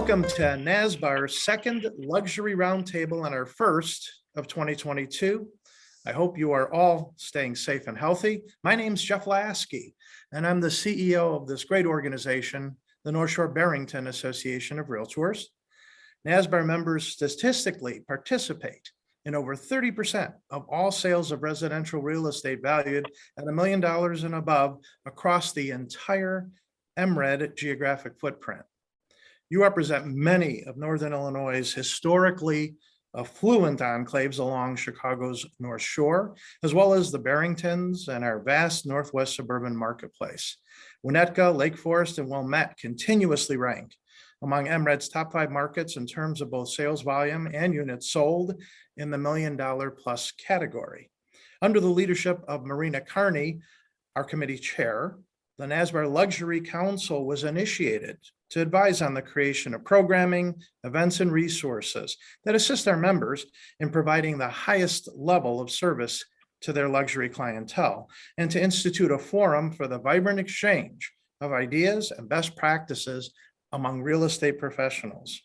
Welcome to NSBAR's second luxury roundtable and our first of 2022. I hope you are all staying safe and healthy. My name is Jeff Lasky, and I'm the CEO of this great organization, the North Shore-Barrington Association of Realtors. NSBAR members statistically participate in over 30% of all sales of residential real estate valued at $1 million and above across the entire MRED geographic footprint. You represent many of Northern Illinois' historically affluent enclaves along Chicago's North Shore, as well as the Barringtons and our vast Northwest suburban marketplace. Winnetka, Lake Forest, and Wilmette continuously rank among MRED's top 5 markets in terms of both sales volume and units sold in the $1 million plus category. Under the leadership of Marina Carney, our committee chair, the NSBAR Luxury Council was initiated to advise on the creation of programming, events, and resources that assist our members in providing the highest level of service to their luxury clientele, and to institute a forum for the vibrant exchange of ideas and best practices among real estate professionals.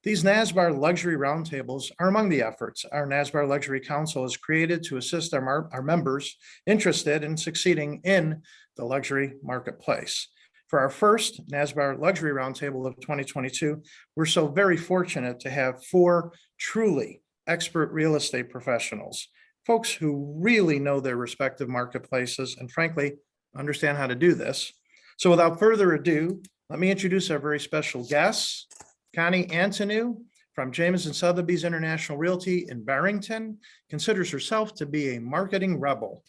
These NSBAR Luxury Roundtables are among the efforts our NSBAR Luxury Council has created to assist our members interested in succeeding in the luxury marketplace. For our first NSBAR Luxury Roundtable of 2022, we're so very fortunate to have 4 truly expert real estate professionals, folks who really know their respective marketplaces and frankly, understand how to do this. So without further ado, let me introduce our very special guests. Connie Antonu from Jameson Sotheby's International Realty in Barrington considers herself to be a marketing rebel,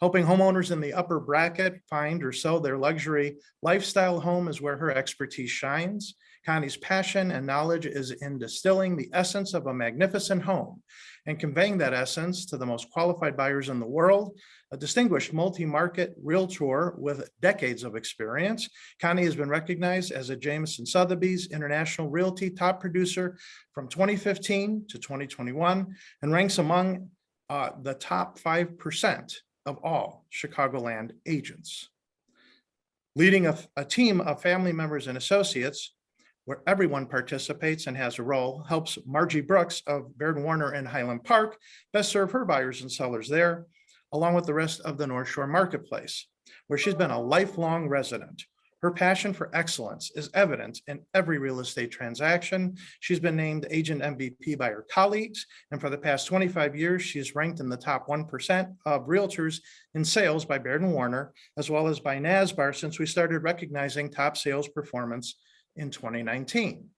helping homeowners in the upper bracket find or sell their luxury lifestyle home is where her expertise shines. Connie's passion and knowledge is in distilling the essence of a magnificent home and conveying that essence to the most qualified buyers in the world. A distinguished multi-market realtor with decades of experience, Connie has been recognized as a Jameson Sotheby's International Realty top producer from 2015 to 2021 and ranks among the top 5% of all Chicagoland agents. Leading a team of family members and associates where everyone participates and has a role, helps Margie Brooks of Baird & Warner in Highland Park best serve her buyers and sellers there, along with the rest of the North Shore marketplace, where she's been a lifelong resident. Her passion for excellence is evident in every real estate transaction. She's been named Agent MVP by her colleagues, and for the past 25 years, she's ranked in the top 1% of realtors in sales by Baird & Warner, as well as by NSBAR since we started recognizing top sales performance in 2019.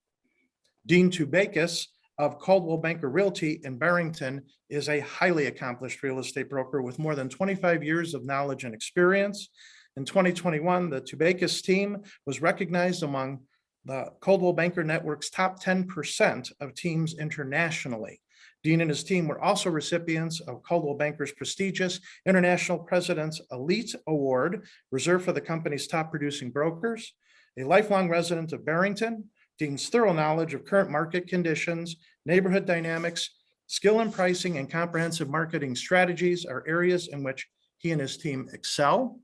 Dean Tubakis of Coldwell Banker Realty in Barrington is a highly accomplished real estate broker with more than 25 years of knowledge and experience. In 2021, the Tubakis team was recognized among the Coldwell Banker Network's top 10% of teams internationally. Dean and his team were also recipients of Coldwell Banker's prestigious International President's Elite Award, reserved for the company's top producing brokers. A lifelong resident of Barrington, Dean's thorough knowledge of current market conditions, neighborhood dynamics, skill in pricing, and comprehensive marketing strategies are areas in which he and his team excel.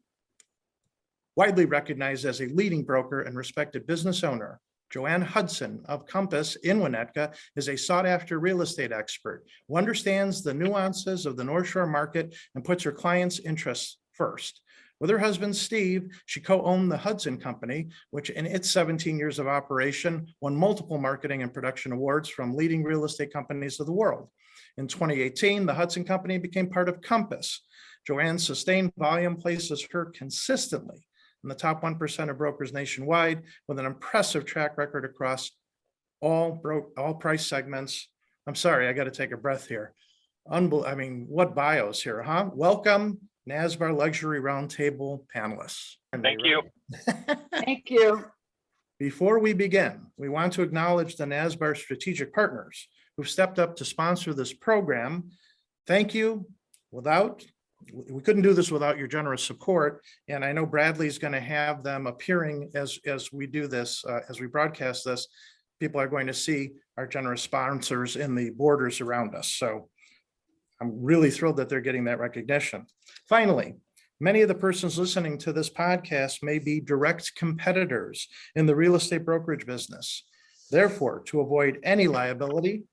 Widely recognized as a leading broker and respected business owner, Joanne Hudson of Compass in Winnetka is a sought-after real estate expert who understands the nuances of the North Shore market and puts her clients' interests first. With her husband, Steve, she co-owned the Hudson Company, which in its 17 years of operation won multiple marketing and production awards from leading real estate companies of the world. In 2018, the Hudson Company became part of Compass. Joanne's sustained volume places her consistently in the top 1% of brokers nationwide with an impressive track record across all price segments. I'm sorry, I got to take a breath here. I mean, what bios here, huh? Welcome, NSBAR Luxury Roundtable panelists. Thank you. Thank you. Before we begin, we want to acknowledge the NSBAR strategic partners who've stepped up to sponsor this program. Thank you. We couldn't do this without your generous support. And I know Bradley's going to have them appearing as we do this, as we broadcast this. People are going to see our generous sponsors in the borders around us. So I'm really thrilled that they're getting that recognition. Finally, many of the persons listening to this podcast may be direct competitors in the real estate brokerage business. Therefore, to avoid any liability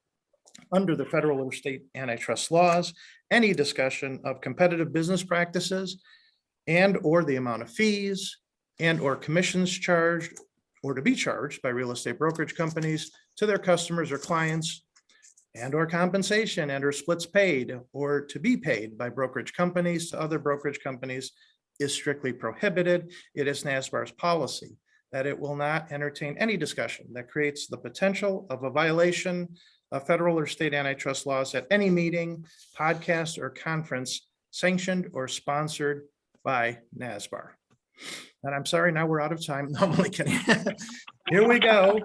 under the federal or state antitrust laws, any discussion of competitive business practices and or the amount of fees and or commissions charged or to be charged by real estate brokerage companies to their customers or clients and or compensation and or splits paid or to be paid by brokerage companies to other brokerage companies is strictly prohibited. It is NSBAR's policy that it will not entertain any discussion that creates the potential of a violation of federal or state antitrust laws at any meeting, podcast, or conference sanctioned or sponsored by NSBAR. And I'm sorry, now we're out of time. No, I'm only kidding. Here we go.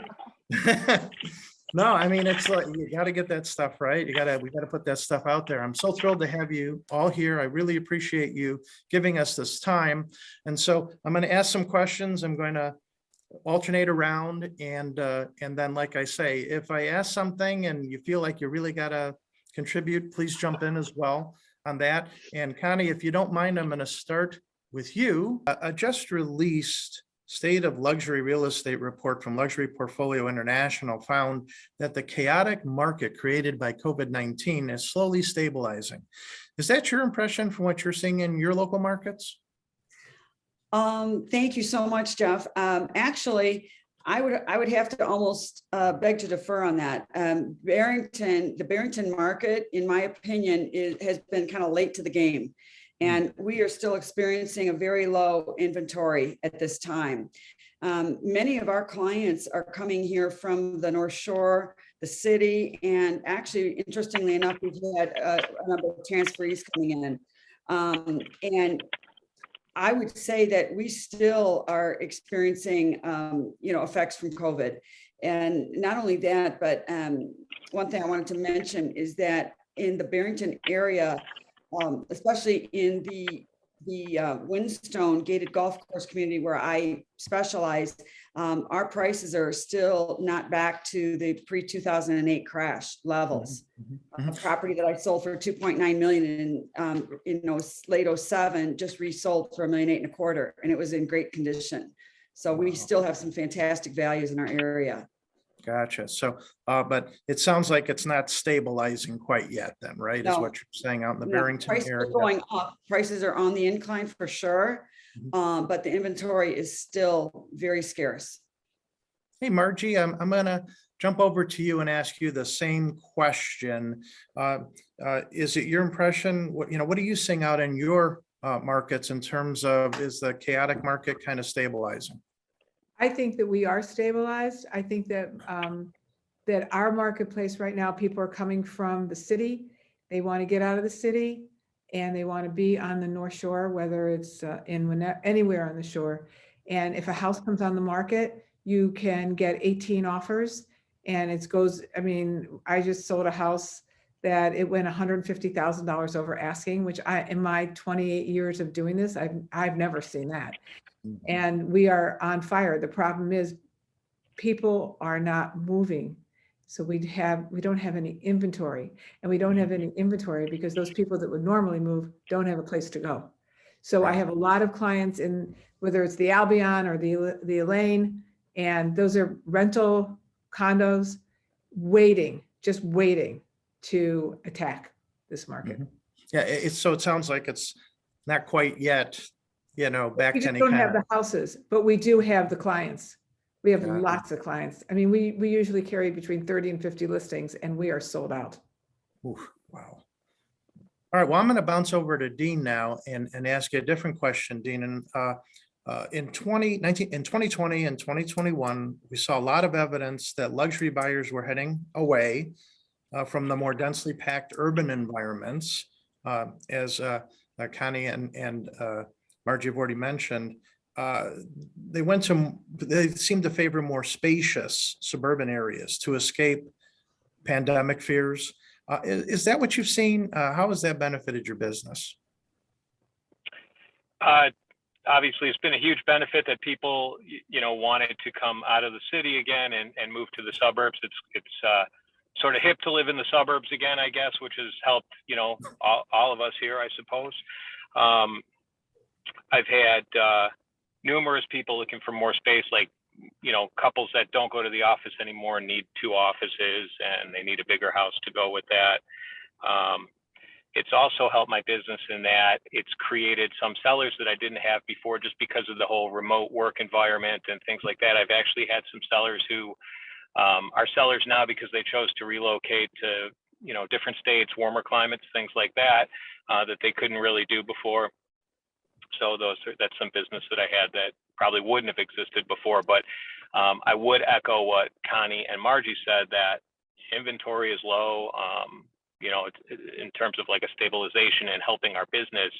No, I mean, it's like, you got to get that stuff right. We got to put that stuff out there. I'm so thrilled to have you all here. I really appreciate you giving us this time. And so I'm going to ask some questions. I'm going to alternate around. And then, like I say, if I ask something and you feel like you really got to contribute, please jump in as well on that. And Connie, if you don't mind, I'm going to start with you. I just released State of Luxury Real Estate report from Luxury Portfolio International found that the chaotic market created by COVID-19 is slowly stabilizing. Is that your impression from what you're seeing in your local markets? Thank you so much, Jeff. Actually, I would have to almost beg to defer on that. The Barrington market, in my opinion, has been kind of late to the game. And we are still experiencing a very low inventory at this time. Many of our clients are coming here from the North Shore, the city, and actually, interestingly enough, we've had a number of transferees coming in. And I would say that we still are experiencing, effects from COVID. And not only that, but one thing I wanted to mention is that in the Barrington area, especially in the Windstone gated golf course community where I specialize, our prices are still not back to the pre-2008 crash levels. A property that I sold for 2.9 million in late 07 just resold for $1.8 million and a quarter, and it was in great condition. So we still have some fantastic values in our area. Gotcha. So, but it sounds like it's not stabilizing quite yet then, right? No. Is what you're saying out in the Barrington Prices area. are going up. Prices are on the incline for sure. But the inventory is still very scarce. Hey, Margie, I'm going to jump over to you and ask you the same question. Is it your impression, what are you seeing out in your markets in terms of, is the chaotic market kind of stabilizing? I think that we are stabilized. I think that that our marketplace right now, people are coming from the city. They want to get out of the city and they want to be on the North Shore, whether it's in Winnetka, anywhere on the shore. And if a house comes on the market, you can get 18 offers and it goes, I mean, I just sold a house that it went $150,000 over asking, which in my 28 years of doing this, I've never seen that. And we are on fire. The problem is people are not moving. So we don't have any inventory, and we don't have any inventory because those people that would normally move don't have a place to go. So I have a lot of clients in, whether it's the Albion or the Elaine, and those are rental condos just waiting to attack this market. Yeah, so it sounds like it's not quite yet, back We to just any don't kind have the houses, but we do have the clients. We have Got it. lots of clients. I mean, we usually carry between 30 and 50 listings and we are sold out. Oof, wow. All right, well, I'm going to bounce over to Dean now and ask you a different question, Dean. And in 2020 and 2021, we saw a lot of evidence that luxury buyers were heading away from the more densely packed urban environments, as Connie and Margie have already mentioned. They seem to favor more spacious suburban areas to escape pandemic fears. Is that what you've seen? How has that benefited your business? Obviously, it's been a huge benefit that people, wanted to come out of the city again and move to the suburbs. It's sort of hip to live in the suburbs again, I guess, which has helped, all of us here, I suppose. I've had numerous people looking for more space, like couples that don't go to the office anymore need 2 offices, and they need a bigger house to go with that. It's also helped my business in that it's created some sellers that I didn't have before, just because of the whole remote work environment and things like that. I've actually had some sellers who are sellers now because they chose to relocate to, different states, warmer climates, things like that, that they couldn't really do before. So that's some business that I had that probably wouldn't have existed before. But I would echo what Connie and Margie said, that inventory is low. In terms of like a stabilization and helping our business,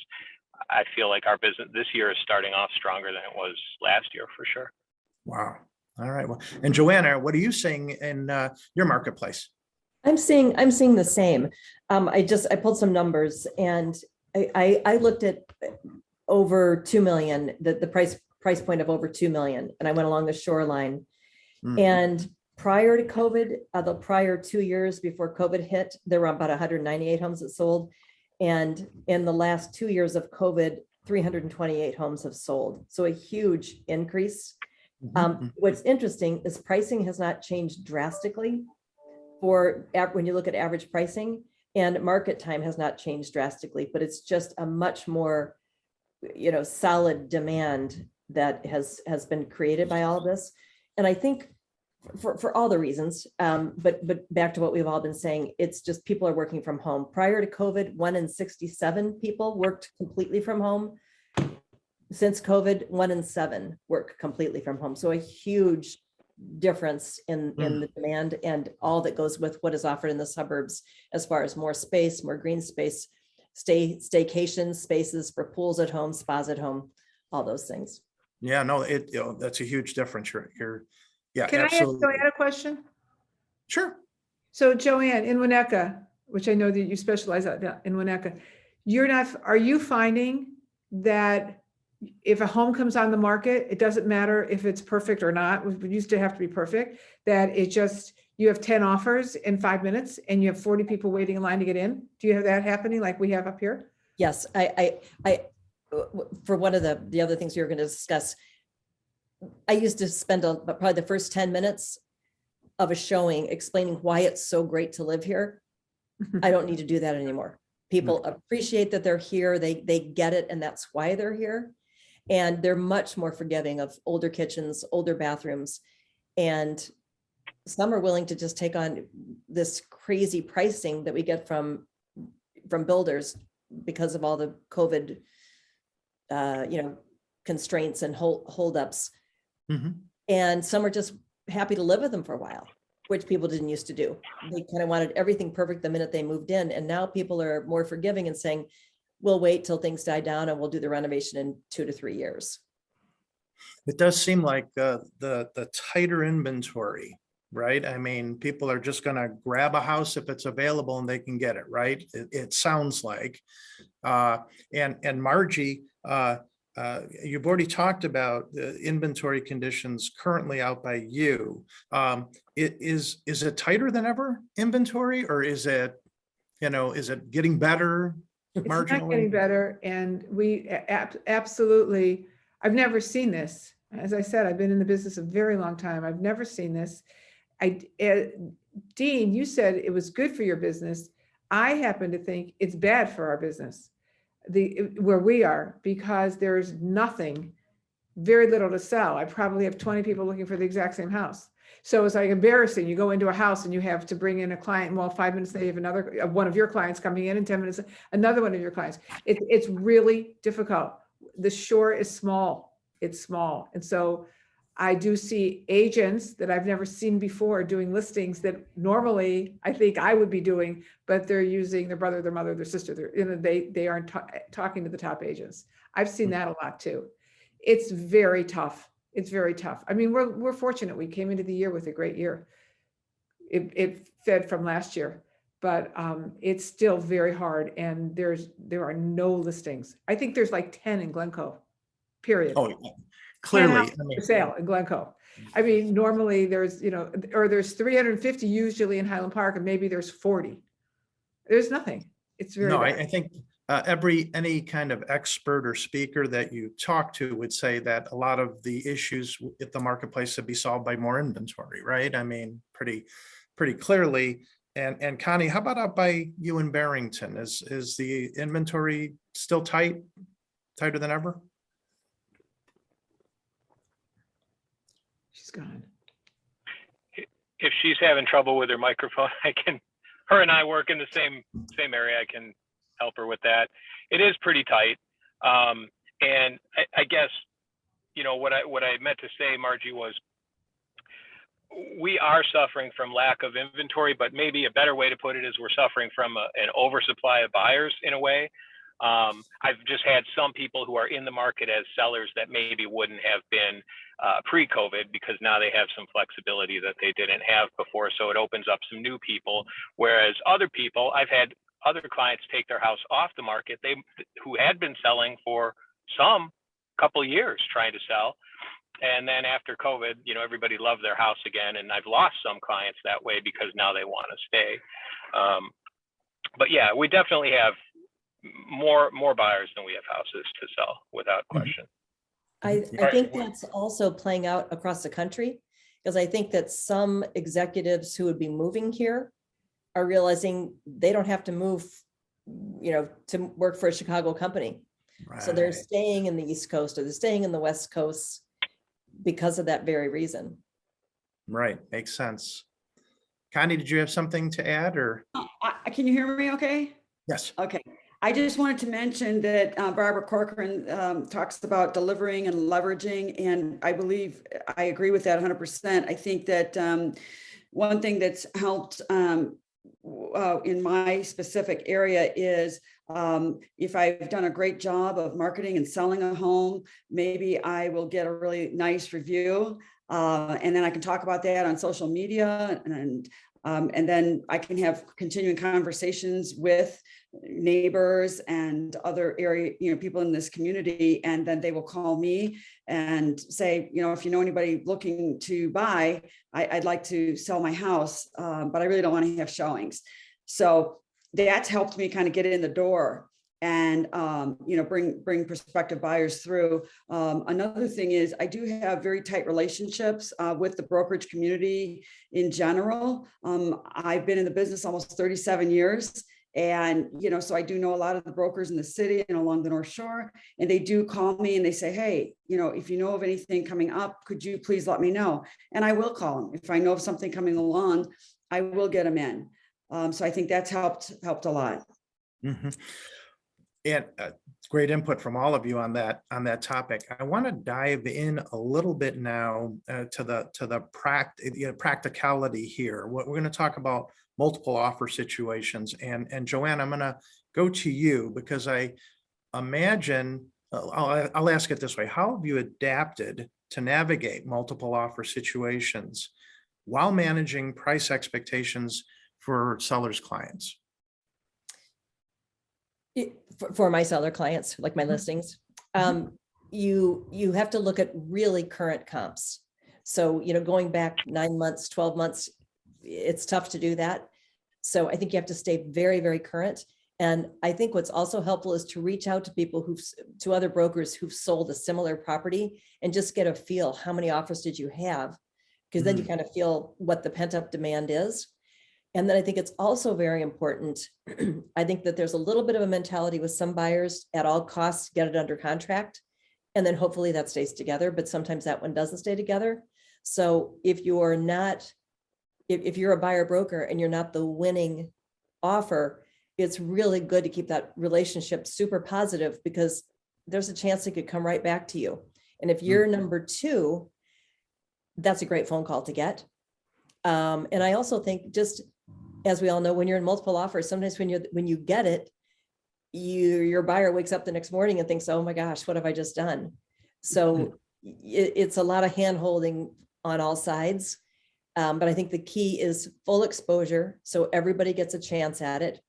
I feel like our business this year is starting off stronger than it was last year for sure. Wow. All right. Well, and Joanna, what are you seeing in your marketplace? I'm seeing the same. I pulled some numbers, and I looked at over 2 million, the price point of over 2 million, and I went along the shoreline. And prior to COVID, the prior 2 years before COVID hit, there were about 198 homes that sold. And in the last 2 years of COVID, 328 homes have sold. So a huge increase. What's interesting is pricing has not changed drastically when you look at average pricing, and market time has not changed drastically, but it's just a much more, solid demand that has been created by all of this. And I think for all the reasons, but back to what we've all been saying, it's just people are working from home. Prior to COVID, 1 in 67 people worked completely from home. Since COVID, 1 in 7 work completely from home. So a huge difference in the demand and all that goes with what is offered in the suburbs, as far as more space, more green space, staycation spaces for pools at home, spas at home, all those things. Yeah, no, that's a huge difference. Yeah, Can absolutely. I ask Joanne a question? Sure. So Joanne, in Winnetka, which I know that you specialize in Winnetka, are you finding that if a home comes on the market, it doesn't matter if it's perfect or not, we used to have to be perfect, that you have 10 offers in 5 minutes and you have 40 people waiting in line to get in? Do you have that happening like we have up here? Yes, I for one of the other things we were going to discuss, I used to spend probably the first 10 minutes of a showing explaining why it's so great to live here. I don't need to do that anymore. People appreciate that they're here. They get it, and that's why they're here. And they're much more forgiving of older kitchens, older bathrooms, and some are willing to just take on this crazy pricing that we get from builders because of all the COVID, constraints and holdups. And some are just happy to live with them for a while, which people didn't used to do. They kind of wanted everything perfect the minute they moved in. And now people are more forgiving and saying, we'll wait till things die down and we'll do the renovation in 2 to 3 years. It does seem like the tighter inventory, right? I mean, people are just going to grab a house if it's available and they can get it, right? It sounds like. And Margie, you've already talked about the inventory conditions currently out by you. Is it tighter than ever, inventory, or is it getting better? It's not getting better. And we absolutely, I've never seen this. As I said, I've been in the business a very long time. I've never seen this. Dean, you said it was good for your business. I happen to think it's bad for our business, where we are, because there's nothing, very little to sell. I probably have 20 people looking for the exact same house. So it's like embarrassing. You go into a house and you have to bring in a client. Well, 5 minutes, they have another one of your clients coming in, and 10 minutes, another one of your clients. It's really difficult. The shore is small. It's small. And so I do see agents that I've never seen before doing listings that normally I think I would be doing, but they're using their brother, their mother, their sister. They aren't talking to the top agents. I've seen that a lot too. It's very tough. It's very tough. I mean, we're fortunate. We came into the year with a great year. It fed from last year, but it's still very hard. And there are no listings. I think there's like 10 in Glencoe, period. Oh, clearly. For sale in Glencoe. I mean, normally there's, or there's 350 usually in Highland Park, and maybe there's 40. There's nothing. It's very bad. any kind of expert or speaker that you talk to would say that a lot of the issues at the marketplace would be solved by more inventory, right? I mean, pretty clearly. And Connie, how about out by you in Barrington? Is the inventory still tighter than ever? She's gone. If she's having trouble with her microphone, her and I work in the same area. I can help her with that. It is pretty tight. And I guess, what I meant to say, Margie, was we are suffering from lack of inventory, but maybe a better way to put it is we're suffering from an oversupply of buyers in a way. I've just had some people who are in the market as sellers that maybe wouldn't have been pre-COVID, because now they have some flexibility that they didn't have before. So it opens up some new people. Whereas other people, I've had other clients take their house off the market, who had been selling for some couple years trying to sell. And then after COVID, everybody loved their house again. And I've lost some clients that way because now they want to stay. But yeah, we definitely have more buyers than we have houses to sell, without question. I think that's also playing out across the country, because I think that some executives who would be moving here are realizing they don't have to move, to work for a Chicago company. Right. So they're staying in the East Coast, or they're staying in the West Coast because of that very reason. Right. Makes sense. Connie, did you have something to add, or? Can you hear me okay? Yes. Okay. I just wanted to mention that Barbara Corcoran talks about delivering and leveraging, and I believe I agree with that 100%. I think that one thing that's helped in my specific area is if I've done a great job of marketing and selling a home, maybe I will get a really nice review, and then I can talk about that on social media, and then I can have continuing conversations with neighbors and other area, people in this community, and then they will call me and say, if you know anybody looking to buy, I'd like to sell my house, but I really don't want to have showings. So that's helped me kind of get in the door and bring prospective buyers through. Another thing is I do have very tight relationships with the brokerage community in general. I've been in the business almost 37 years. And, so I do know a lot of the brokers in the city and along the North Shore, and they do call me and they say, hey, if you know of anything coming up, could you please let me know? And I will call them. If I know of something coming along, I will get them in. So I think that's helped a lot. Mm-hmm. And great input from all of you on that topic. I want to dive in a little bit now to the practicality here. We're going to talk about multiple offer situations, and Joanne, I'm going to go to you, because I imagine I'll ask it this way: how have you adapted to navigate multiple offer situations while managing price expectations for sellers' clients? For my seller clients, like my listings, you have to look at really current comps. So, going back 9 months, 12 months, it's tough to do that. So I think you have to stay very, very current. And I think what's also helpful is to reach out to people to other brokers who've sold a similar property, and just get a feel, how many offers did you have? Because then you kind of feel what the pent up demand is. And then I think it's also very important. I think that there's a little bit of a mentality with some buyers, at all costs, get it under contract. And then hopefully that stays together, but sometimes that one doesn't stay together. So if you're a buyer broker and you're not the winning offer, it's really good to keep that relationship super positive, because there's a chance it could come right back to you. And if you're number two, that's a great phone call to get. And I also think, just as we all know, when you're in multiple offers, sometimes when you get it, your buyer wakes up the next morning and thinks, oh my gosh, what have I just done? So it's a lot of hand holding on all sides. But I think the key is full exposure, so everybody gets a chance at it.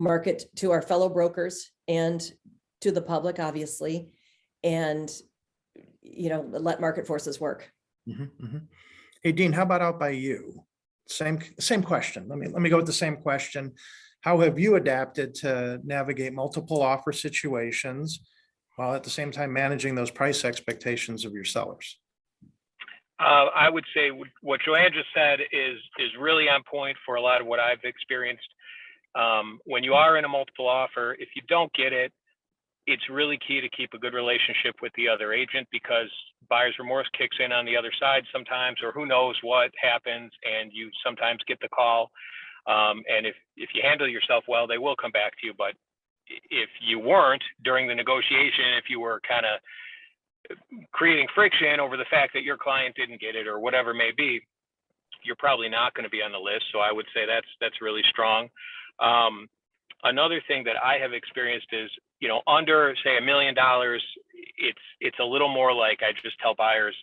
Market to our fellow brokers and to the public, obviously, and let market forces work. Hey, Dean, how about out by you? Same question. Let me go with the same question. How have you adapted to navigate multiple offer situations while at the same time managing those price expectations of your sellers? I would say what Joanne just said is really on point for a lot of what I've experienced. When you are in a multiple offer, if you don't get it, it's really key to keep a good relationship with the other agent, because buyer's remorse kicks in on the other side sometimes, or who knows what happens, and you sometimes get the call. And if you handle yourself well, they will come back to you. But if you weren't during the negotiation, if you were kind of creating friction over the fact that your client didn't get it or whatever it may be, you're probably not going to be on the list. So I would say that's really strong. Another thing that I have experienced is, under say $1 million, it's a little more like, I just tell buyers,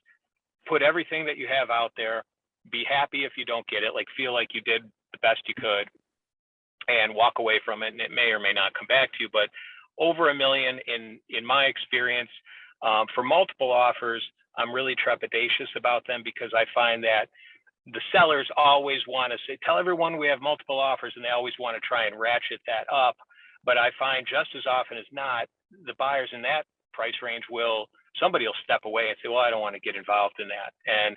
put everything that you have out there, be happy if you don't get it, like feel like you did the best you could, and walk away from it. And it may or may not come back to you. But over $1 million, in my experience, for multiple offers, I'm really trepidatious about them, because I find that the sellers always want to say, tell everyone we have multiple offers, and they always want to try and ratchet that up. But I find just as often as not, the buyers in that price range somebody will step away and say, well, I don't want to get involved in that. And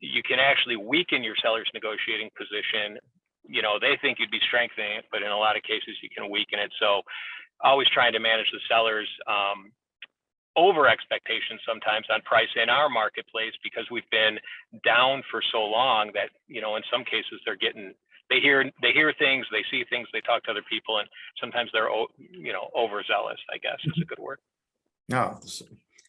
you can actually weaken your seller's negotiating position. They think you'd be strengthening it, but in a lot of cases you can weaken it. So always trying to manage the sellers' over expectations sometimes on price in our marketplace, because we've been down for so long that, in some cases they hear things, they see things, they talk to other people, and sometimes they're, overzealous, I guess is a good word. No,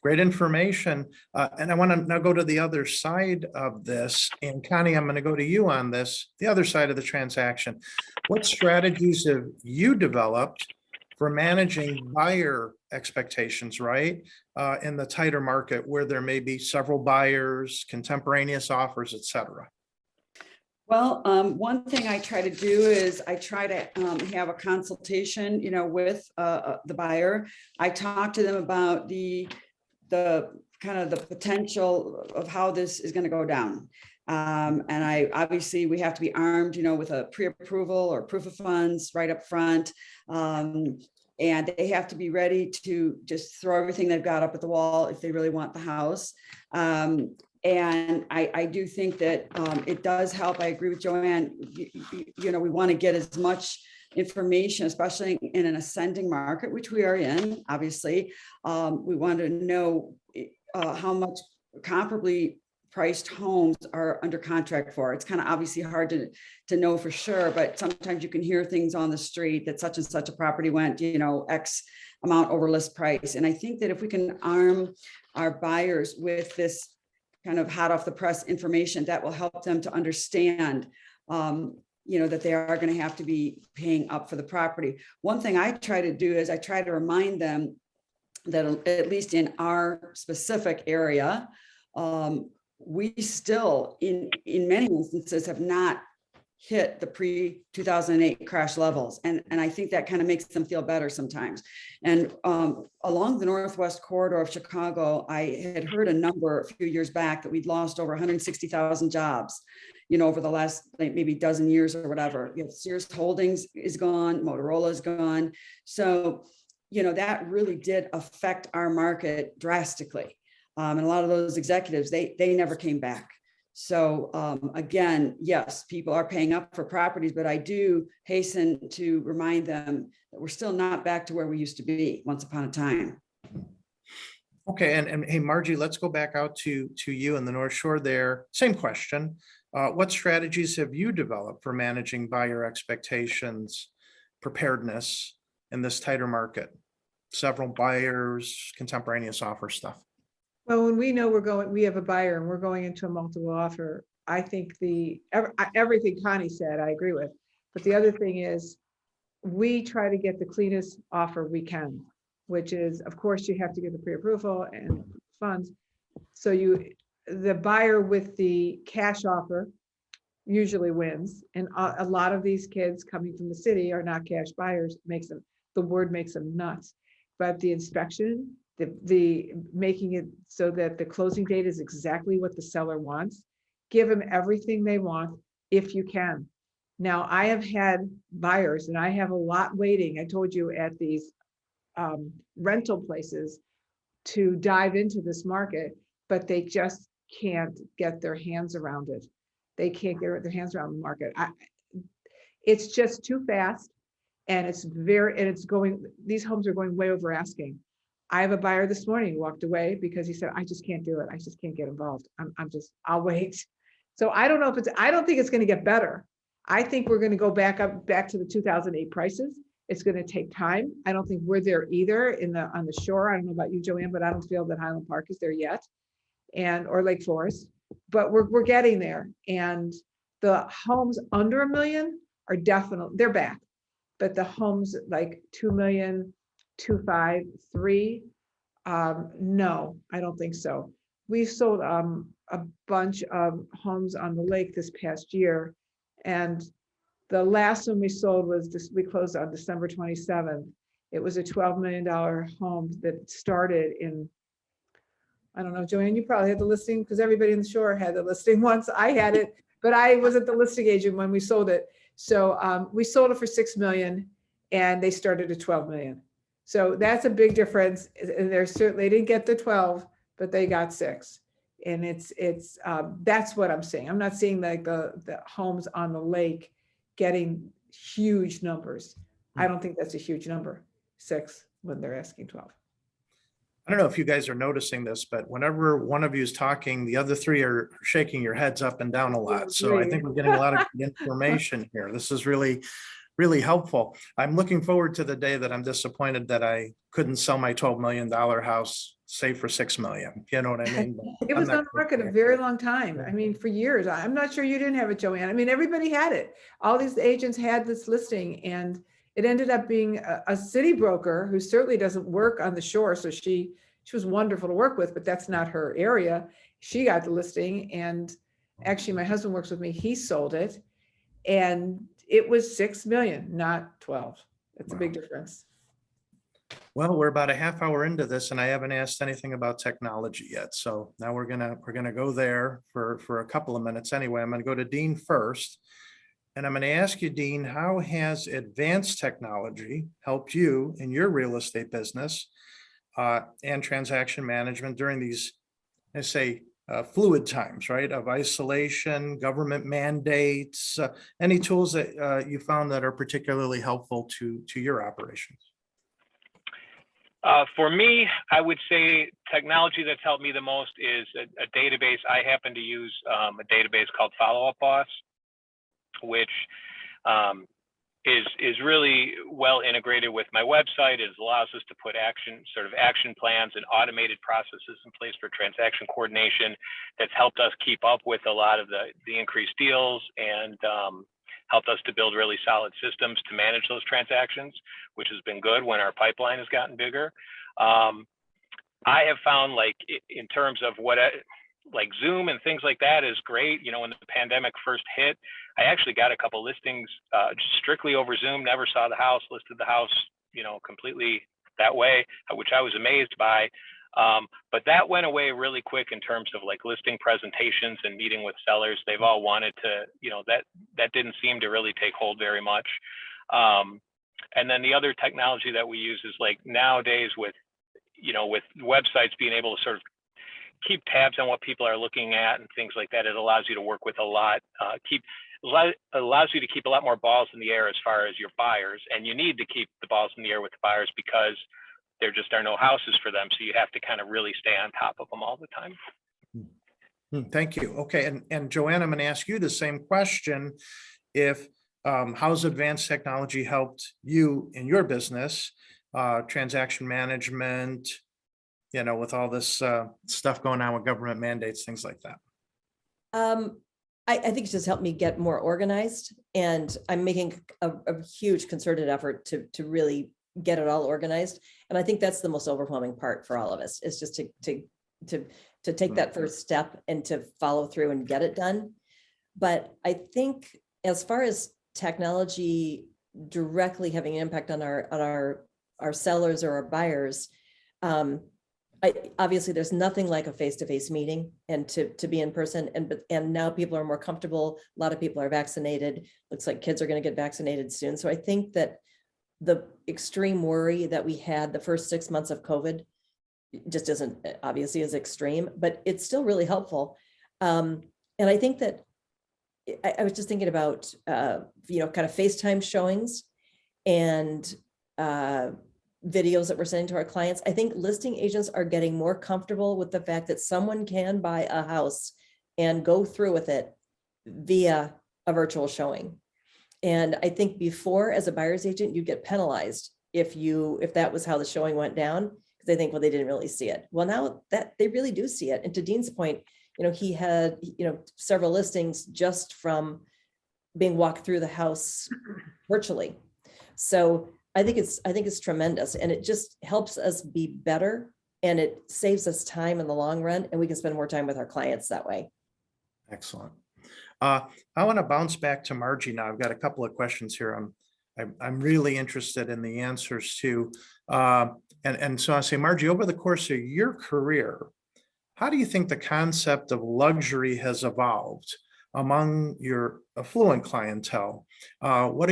great information. And I want to now go to the other side of this. And Connie, I'm going to go to you on this, the other side of the transaction. What strategies have you developed for managing buyer expectations, right? In the tighter market where there may be several buyers, contemporaneous offers, et cetera? Well, one thing I try to do is I try to have a consultation, with the buyer. I talk to them about the kind of the potential of how this is going to go down. And obviously we have to be armed, with a pre-approval or proof of funds right up front. And they have to be ready to just throw everything they've got up at the wall if they really want the house. And I do think that it does help. I agree with Joanne. We want to get as much information, especially in an ascending market, which we are in, obviously. We want to know how much comparably priced homes are under contract for. It's kind of obviously hard to know for sure, but sometimes you can hear things on the street that such and such a property went, X amount over list price. And I think that if we can arm our buyers with this kind of hot off the press information, that will help them to understand, that they are going to have to be paying up for the property. One thing I try to do is I try to remind them that at least in our specific area, we still, in many instances, have not hit the pre-2008 crash levels. And I think that kind of makes them feel better sometimes. And along the Northwest corridor of Chicago, I had heard a number a few years back that we'd lost over 160,000 jobs, over the last maybe dozen years or whatever. Sears Holdings is gone, Motorola is gone. So, that really did affect our market drastically. And a lot of those executives, they never came back. So again, yes, people are paying up for properties, but I do hasten to remind them that we're still not back to where we used to be once upon a time. Okay, and hey, Margie, let's go back out to you in the North Shore there. Same question. What strategies have you developed for managing buyer expectations, preparedness in this tighter market? Several buyers, contemporaneous offer stuff. Well, when we know we have a buyer and we're going into a multiple offer, I think everything Connie said, I agree with. But the other thing is we try to get the cleanest offer we can, which is, of course, you have to get the pre-approval and funds. So the buyer with the cash offer usually wins. And a lot of these kids coming from the city are not cash buyers, the word makes them nuts. But the inspection, the making it so that the closing date is exactly what the seller wants, give them everything they want if you can. Now, I have had buyers and I have a lot waiting, I told you, at these rental places to dive into this market, but they just can't get their hands around it. They can't get their hands around the market. It's just too fast, and it's going, these homes are going way over asking. I have a buyer this morning who walked away because he said, I just can't do it. I just can't get involved. I'll wait. So I don't know if I don't think it's going to get better. I think we're going to go back to the 2008 prices. It's going to take time. I don't think we're there either on the shore. I don't know about you, Joanne, but I don't feel that Highland Park is there yet, or Lake Forest, but we're getting there. And the homes under $1 million are definitely, they're back, but the homes like 2 million, 2.5, 3, no, I don't think so. We sold a bunch of homes on the lake this past year, and the last one we sold was this, we closed on December 27th. It was a $12 million home that started in, I don't know, Joanne, you probably had the listing because everybody in the shore had the listing once. I had it, but I wasn't the listing agent when we sold it. So we sold it for $6 million and they started at 12 million. So that's a big difference. And they're certainly, they didn't get the 12, but they got 6. And that's what I'm saying. I'm not seeing like the homes on the lake getting huge numbers. I don't think that's a huge number, 6 when they're asking 12. I don't know if you guys are noticing this, but whenever one of you is talking, the other 3 are shaking your heads up and down a lot. So I think we're getting a lot of information here. This is really, really helpful. I'm looking forward to the day that I'm disappointed that I couldn't sell my $12 million house, say for $6 million. You know what I mean? It was on the market a very long time. I mean, for years. I'm not sure you didn't have it, Joanne. I mean, everybody had it. All these agents had this listing, and it ended up being a city broker who certainly doesn't work on the shore. So she was wonderful to work with, but that's not her area. She got the listing, and actually my husband works with me. He sold it, and it was 6 million, not 12. That's a big difference. Well, we're about a half hour into this and I haven't asked anything about technology yet. So now we're gonna go there for a couple of minutes anyway. I'm gonna go to Dean first. And I'm gonna ask you, Dean, how has advanced technology helped you in your real estate business and transaction management during these, I say, fluid times, right, of isolation, government mandates, any tools that you found that are particularly helpful to your operations? For me, I would say technology that's helped me the most is a database. I happen to use a database called Follow Up Boss, which is really well integrated with my website. It allows us to put action plans and automated processes in place for transaction coordination. That's helped us keep up with a lot of the increased deals and helped us to build really solid systems to manage those transactions, which has been good when our pipeline has gotten bigger. I have found, like, in terms of like Zoom and things like that is great. You know, when the pandemic first hit, I actually got a couple listings strictly over Zoom, never saw the house, listed the house, you know, completely that way, which I was amazed by. But that went away really quick in terms of like listing presentations and meeting with sellers. They've all wanted to, you know, that didn't seem to really take hold very much. And then the other technology that we use is like nowadays with websites being able to sort of keep tabs on what people are looking at and things like that. It allows you to work with a lot, allows you to keep a lot more balls in the air as far as your buyers. And you need to keep the balls in the air with the buyers because there just are no houses for them. So you have to kind of really stay on top of them all the time. Thank you. Okay. And Joanne, I'm going to ask you the same question. If how's advanced technology helped you in your business, transaction management, you know, with all this stuff going on with government mandates, things like that? I think it's just helped me get more organized, and I'm making a huge concerted effort to really get it all organized. And I think that's the most overwhelming part for all of us, is just to take that first step and to follow through and get it done. But I think as far as technology directly having an impact on our sellers or our buyers, Obviously there's nothing like a face-to-face meeting and to be in person, and now people are more comfortable. A lot of people are vaccinated. Looks like kids are going to get vaccinated soon. So I think that the extreme worry that we had the first 6 months of COVID just isn't obviously as extreme, but it's still really helpful. And I think that I was just thinking about, kind of FaceTime showings and videos that we're sending to our clients. I think listing agents are getting more comfortable with the fact that someone can buy a house and go through with it via a virtual showing. And I think before, as a buyer's agent, you get penalized if that was how the showing went down, because they think, well, they didn't really see it. Well, now that they really do see it. And to Dean's point, he had, several listings just from being walked through the house virtually. So I think it's tremendous, and it just helps us be better, and it saves us time in the long run, and we can spend more time with our clients that way. Excellent. I want to bounce back to Margie now. I've got a couple of questions here. I'm really interested in the answers to, and so I say, Margie, over the course of your career, how do you think the concept of luxury has evolved among your affluent clientele? What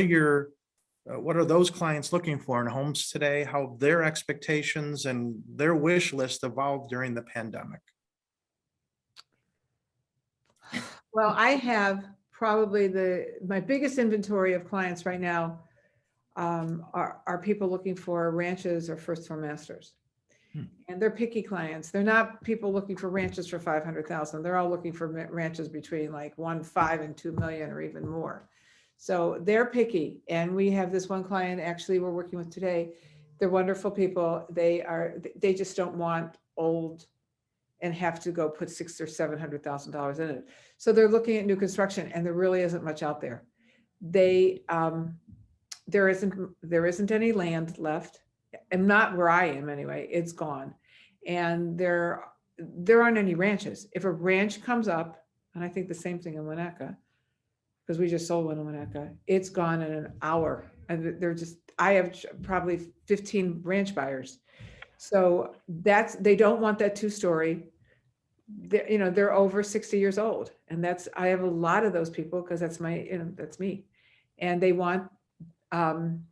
are those clients looking for in homes today? How have their expectations and their wish list evolved during the pandemic? Well, I have probably my biggest inventory of clients right now are people looking for ranches or first floor masters. And they're picky clients. They're not people looking for ranches for 500,000. They're all looking for ranches between like 1.5 and 2 million or even more. So they're picky. And we have this one client actually we're working with today. They're wonderful people. They just don't want old and have to go put $600,000 or $700,000 in it. So they're looking at new construction, and there really isn't much out there. There isn't any land left, and not where I am anyway. It's gone, and there aren't any ranches. If a ranch comes up, and I think the same thing in Winnetka, because we just sold one in Winnetka, it's gone in an hour, and I have probably 15 ranch buyers. So they don't want that 2-story. They're over 60 years old, and I have a lot of those people because that's that's me, and they want and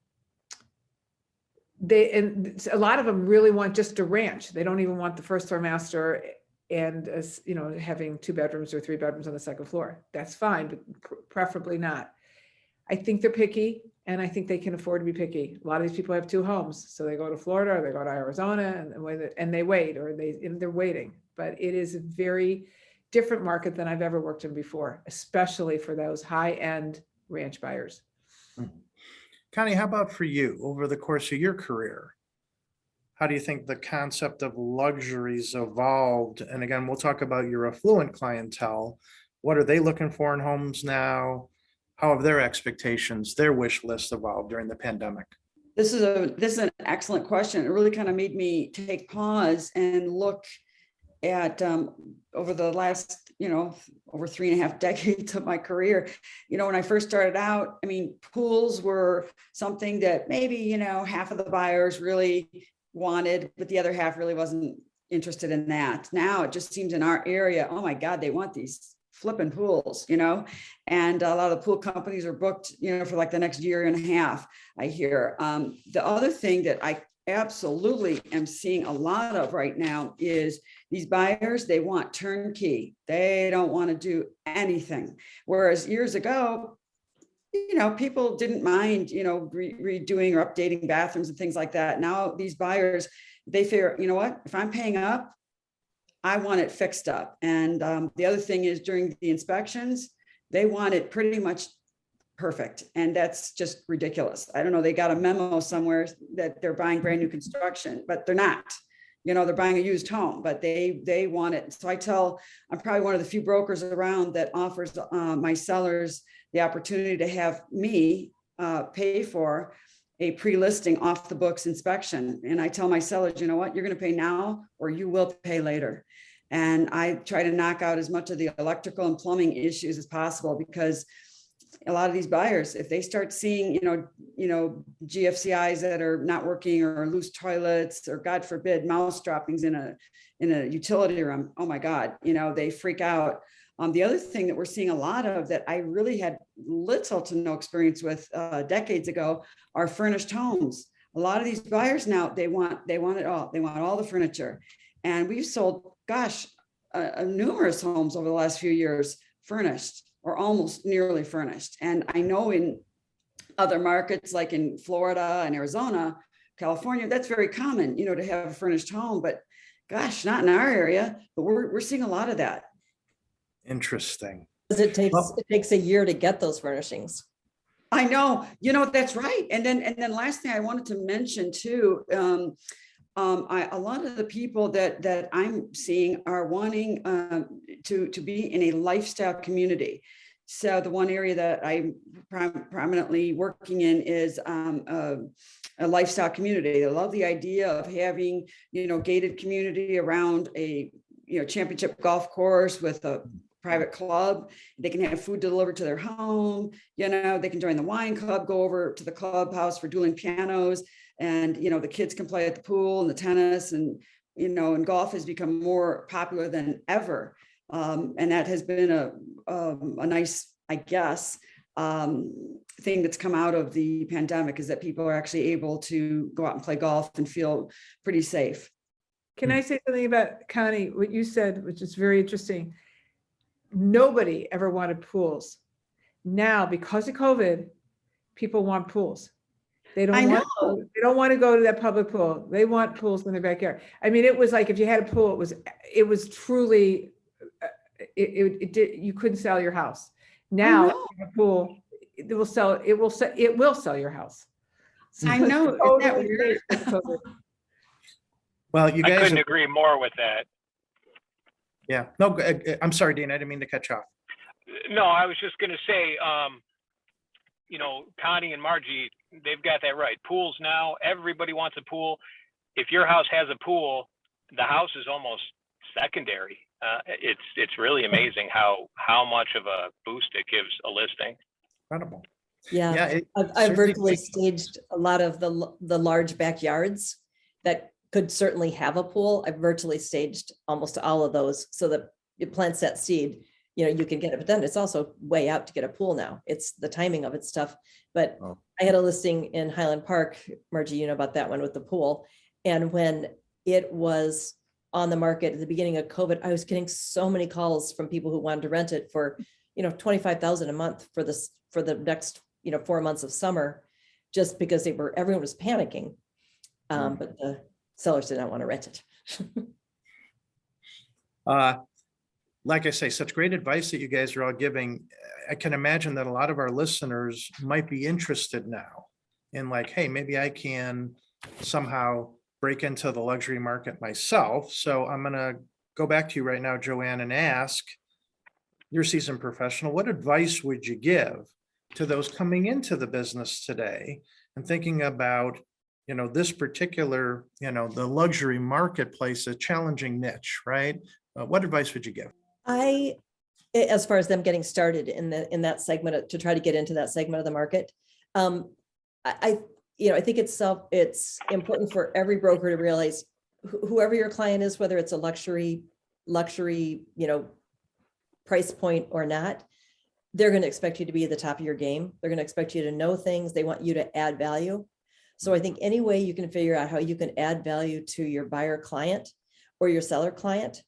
a lot of them really want just a ranch. They don't even want the first floor master and having 2 bedrooms or 3 bedrooms on the second floor. That's fine, but preferably not. I think they're picky, and I think they can afford to be picky. A lot of these people have 2 homes, so they go to Florida or they go to Arizona and they wait, or they're waiting. But it is a very different market than I've ever worked in before, especially for those high-end ranch buyers. Connie, how about for you over the course of your career? How do you think the concept of luxuries evolved? And again, we'll talk about your affluent clientele. What are they looking for in homes now? How have their expectations, their wish list evolved during the pandemic? This is an excellent question. It really kind of made me take pause and look at over the last, over 3.5 decades of my career. When I first started out, pools were something that maybe, half of the buyers really wanted, but the other half really wasn't interested in that. Now it just seems in our area, oh my God, they want these flipping pools, and a lot of the pool companies are booked, for like the next 1.5 years, I hear. The other thing that I absolutely am seeing a lot of right now is these buyers, they want turnkey. They don't want to do anything. Whereas years ago, people didn't mind, redoing or updating bathrooms and things like that. Now these buyers, they figure, what, if I'm paying up, I want it fixed up. And the other thing is during the inspections, they want it pretty much perfect. And that's just ridiculous. I don't know, they got a memo somewhere that they're buying brand new construction, but they're not. They're buying a used home, but they want it. So I'm probably one of the few brokers around that offers my sellers the opportunity to have me pay for a pre-listing off the books inspection. And I tell my sellers, you know what, you're going to pay now or you will pay later. And I try to knock out as much of the electrical and plumbing issues as possible, because a lot of these buyers, if they start seeing, GFCIs that are not working or loose toilets, or God forbid, mouse droppings in a utility room, oh my God, they freak out. The other thing that we're seeing a lot of that I really had little to no experience with decades ago are furnished homes. A lot of these buyers now, they want it all. They want all the furniture. And we've sold, numerous homes over the last few years, furnished or almost nearly furnished. And I know in other markets, like in Florida and Arizona, California, that's very common, to have a furnished home, but gosh, not in our area, but we're seeing a lot of that. Interesting. Because it takes a year to get those furnishings. I know, that's right. And then last thing I wanted to mention too, a lot of the people that I'm seeing are wanting to be in a lifestyle community. So the one area that I'm prominently working in is a lifestyle community. They love the idea of having, gated community around a, championship golf course with a private club. They can have food delivered to their home. They can join the wine club, go over to the clubhouse for dueling pianos. And, the kids can play at the pool and the tennis, and, and golf has become more popular than ever. And that has been a nice, I guess, thing that's come out of the pandemic, is that people are actually able to go out and play golf and feel pretty safe. Can I say something about, Connie, what you said, which is very interesting? Nobody ever wanted pools. Now, because of COVID, people want pools. They don't want to go to that public pool. They want pools in their backyard. I mean, it was like, if you had a pool, it was truly, you couldn't sell your house. Now, a pool, it will sell your house. So I know. Isn't that weird? Well, you I guys, couldn't agree more with that. yeah, no, I'm sorry, Dean, I didn't mean to cut you off. No, I was just going to say, Connie and Margie, they've got that right. Pools now, everybody wants a pool. If your house has a pool, the house is almost secondary. It's really amazing how much of a boost it gives a listing. Incredible. Yeah, I've virtually staged a lot of the large backyards that could certainly have a pool. I've virtually staged almost all of those so that you plant that seed, you can get it, but then it's also way out to get a pool now. It's the timing of it's tough. But I had a listing in Highland Park, Margie, you know about that one with the pool. And when it was on the market at the beginning of COVID, I was getting so many calls from people who wanted to rent it for, $25,000 a month for the next, 4 months of summer, just because everyone was panicking. But the sellers did not want to rent it. Like I say, such great advice that you guys are all giving. I can imagine that a lot of our listeners might be interested now in like, hey, maybe I can somehow break into the luxury market myself. So I'm going to go back to you right now, Joanne, and ask, you're a seasoned professional, what advice would you give to those coming into the business today and thinking about, this particular, the luxury marketplace, a challenging niche, right? What advice would you give? As far as them getting started in that segment, to try to get into that segment of the market, I think it's important for every broker to realize whoever your client is, whether it's a luxury, price point or not, they're going to expect you to be at the top of your game. They're going to expect you to know things. They want you to add value. So I think any way you can figure out how you can add value to your buyer client or your seller client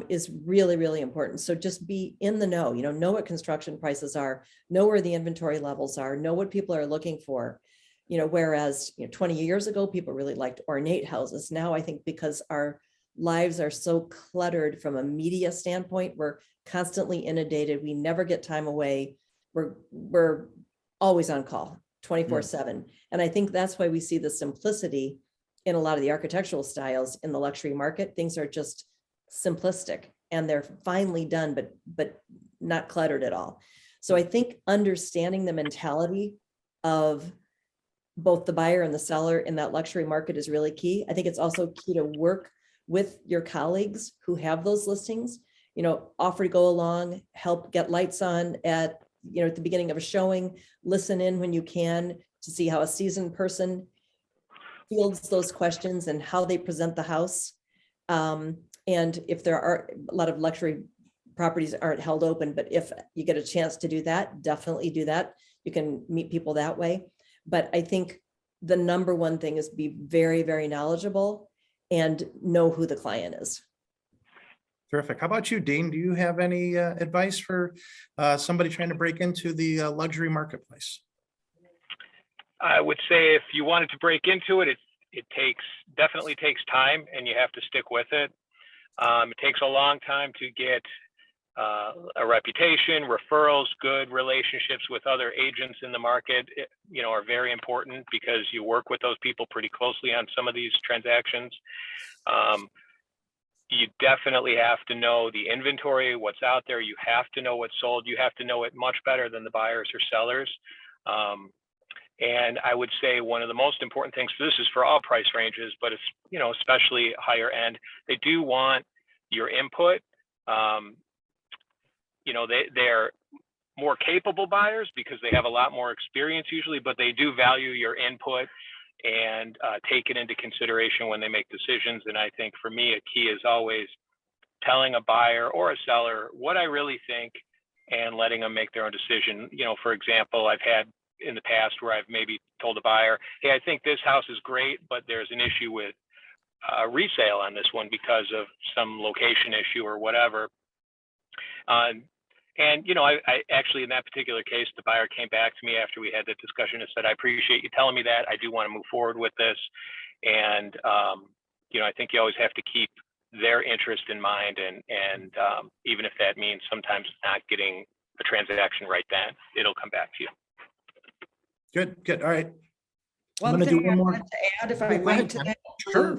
is really, really important. So just be in the know, know what construction prices are, know where the inventory levels are, know what people are looking for. Whereas 20 years ago, people really liked ornate houses. Now, I think because our lives are so cluttered from a media standpoint, we're constantly inundated. We never get time away. We're always on call 24/7. And I think that's why we see the simplicity in a lot of the architectural styles in the luxury market. Things are just simplistic and they're finely done, but not cluttered at all. So I think understanding the mentality of both the buyer and the seller in that luxury market is really key. I think it's also key to work with your colleagues who have those listings, offer to go along, help get lights on at at the beginning of a showing, listen in when you can to see how a seasoned person fields those questions and how they present the house. And if there are a lot of luxury properties aren't held open, but if you get a chance to do that, definitely do that. You can meet people that way. But I think the number one thing is be very, very knowledgeable and know who the client is. Terrific. How about you, Dean? Do you have any advice for somebody trying to break into the luxury marketplace? I would say if you wanted to break into it, it definitely takes time, and you have to stick with it. It takes a long time to get a reputation, referrals, good relationships with other agents in the market, are very important because you work with those people pretty closely on some of these transactions. You definitely have to know the inventory, what's out there. You have to know what's sold. You have to know it much better than the buyers or sellers. And I would say one of the most important things, this is for all price ranges, but it's, especially higher end, they do want your input. They're more capable buyers because they have a lot more experience usually, but they do value your input and take it into consideration when they make decisions. And I think for me, a key is always telling a buyer or a seller what I really think and letting them make their own decision. For example, I've had in the past where I've maybe told a buyer, hey, I think this house is great, but there's an issue with resale on this one because of some location issue or whatever. I actually, in that particular case, the buyer came back to me after we had that discussion and said, I appreciate you telling me that. I do want to move forward with this. And, I think you always have to keep their interest in mind. And even if that means sometimes not getting a transaction right then, it'll come back to you. Good. All right. One thing I wanted to add, if I might, to that, Sure.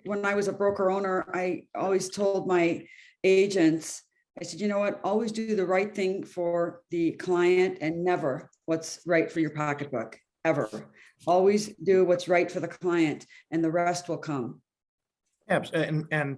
When I was a broker owner, I always told my agents, I said, you know what, always do the right thing for the client and never what's right for your pocketbook, ever. Always do what's right for the client and the rest will come. Absolutely. And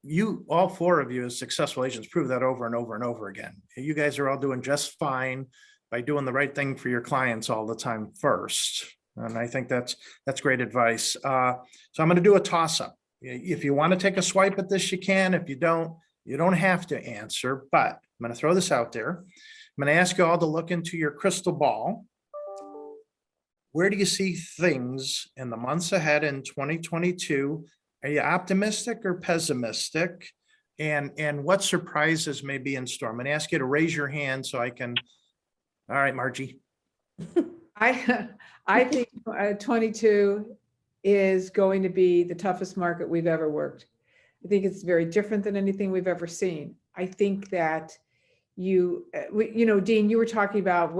you, all four of you as successful agents, prove that over and over and over again. You guys are all doing just fine by doing the right thing for your clients all the time first. And I think that's great advice. So I'm going to do a toss up. If you want to take a swipe at this, you can. If you don't have to answer, but I'm going to throw this out there. I'm going to ask you all to look into your crystal ball. Where do you see things in the months ahead in 2022? Are you optimistic or pessimistic? And what surprises may be in store? I'm going to ask you to raise your hand so I can. All right, Margie. I think 22 is going to be the toughest market we've ever worked. I think it's very different than anything we've ever seen. I think that Dean, you were talking about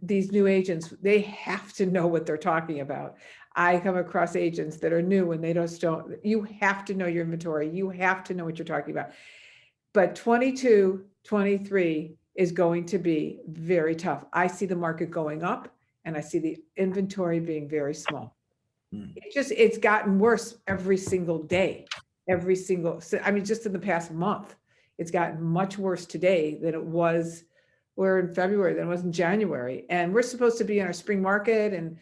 these new agents, they have to know what they're talking about. I come across agents that are new and they don't, you have to know your inventory. You have to know what you're talking about. But 22, 23 is going to be very tough. I see the market going up and I see the inventory being very small. It's gotten worse every single day. Just in the past month, it's gotten much worse today than it was. We're in February than it was in January. And we're supposed to be in our spring market and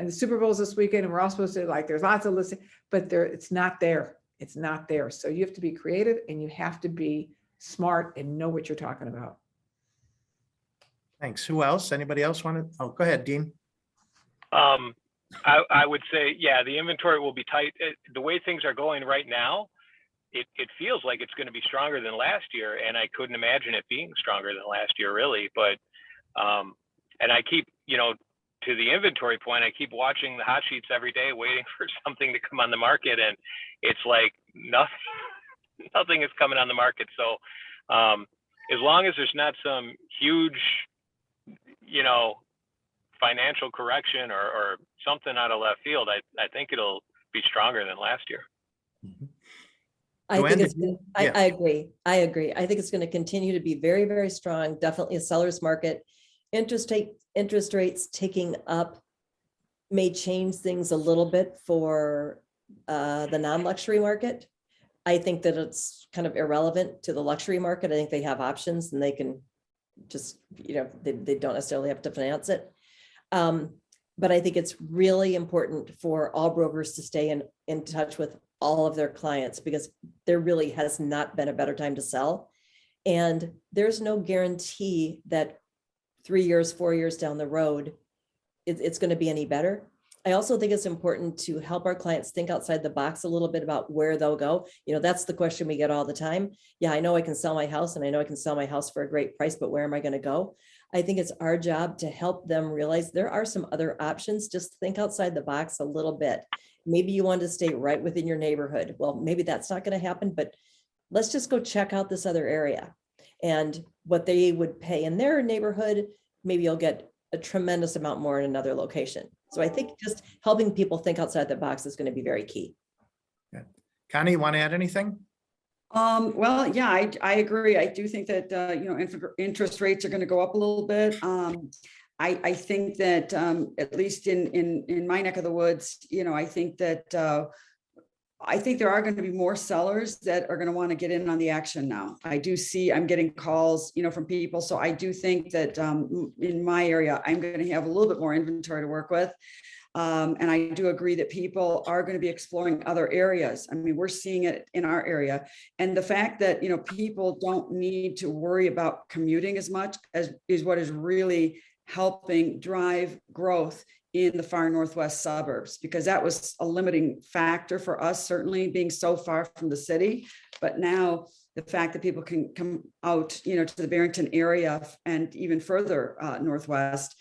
the Super Bowl's this weekend. And we're all supposed to, there's lots of listings, but it's not there. It's not there. So you have to be creative and you have to be smart and know what you're talking about. Thanks. Who else? Anybody else want to? Oh, go ahead, Dean. I would say, yeah, the inventory will be tight. The way things are going right now, it feels like it's going to be stronger than last year. And I couldn't imagine it being stronger than last year, really. But, and I keep, to the inventory point, I keep watching the hot sheets every day, waiting for something to come on the market. And it's like nothing is coming on the market. So as long as there's not some huge, financial correction or something out of left field, I think it'll be stronger than last year. I agree. I think it's going to continue to be very, very strong. Definitely a seller's market. Interest rates ticking up may change things a little bit for the non-luxury market. I think that it's kind of irrelevant to the luxury market. I think they have options and they can just, they don't necessarily have to finance it. But I think it's really important for all brokers to stay in touch with all of their clients, because there really has not been a better time to sell. And there's no guarantee that 3 years, 4 years down the road, it's going to be any better. I also think it's important to help our clients think outside the box a little bit about where they'll go. That's the question we get all the time. Yeah, I know I can sell my house, and I know I can sell my house for a great price, but where am I going to go? I think it's our job to help them realize there are some other options. Just think outside the box a little bit. Maybe you want to stay right within your neighborhood. Well, maybe that's not going to happen, but let's just go check out this other area and what they would pay in their neighborhood. Maybe you'll get a tremendous amount more in another location. So I think just helping people think outside the box is going to be very key. Good. Connie, you want to add anything? Well, yeah, I agree. I do think that, interest rates are going to go up a little bit. I think that, at least in my neck of the woods, I think that, I think there are going to be more sellers that are going to want to get in on the action now. I'm getting calls, from people. So I do think that, in my area, I'm going to have a little bit more inventory to work with. And I do agree that people are going to be exploring other areas. I mean, we're seeing it in our area. And the fact that, people don't need to worry about commuting as much as is what is really helping drive growth in the far northwest suburbs, because that was a limiting factor for us, certainly being so far from the city. But now the fact that people can come out, to the Barrington area and even further northwest,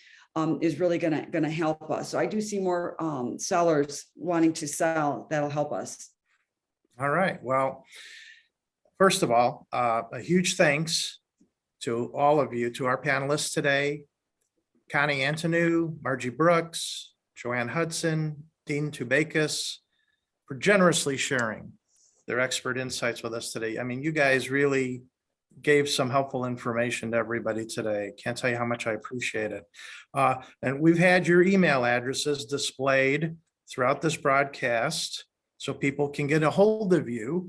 is really going to help us. So I do see more sellers wanting to sell. That'll help us. All right. Well, first of all, a huge thanks to all of you, to our panelists today: Connie Antonu, Margie Brooks, Joanne Hudson, Dean Tubakis, for generously sharing their expert insights with us today. I mean, you guys really gave some helpful information to everybody today. Can't tell you how much I appreciate it. And we've had your email addresses displayed throughout this broadcast so people can get a hold of you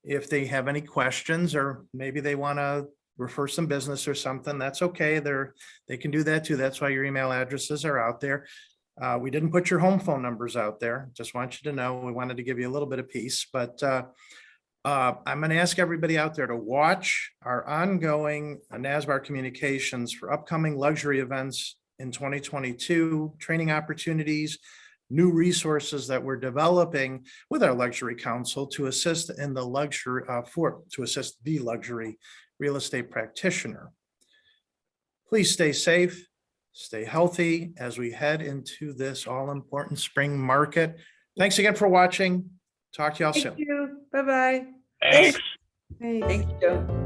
if they have any questions, or maybe they want to refer some business or something. That's okay. They can do that too. That's why your email addresses are out there. We didn't put your home phone numbers out there. Just want you to know, we wanted to give you a little bit of peace, but I'm going to ask everybody out there to watch our ongoing NSBAR communications for upcoming luxury events in 2022, training opportunities, new resources that we're developing with our Luxury Council to assist in the luxury real estate practitioner. Please stay safe, stay healthy as we head into this all-important spring market. Thanks again for watching. Talk to y'all soon. Thank you. Bye-bye. Thanks. Thanks. Thank you.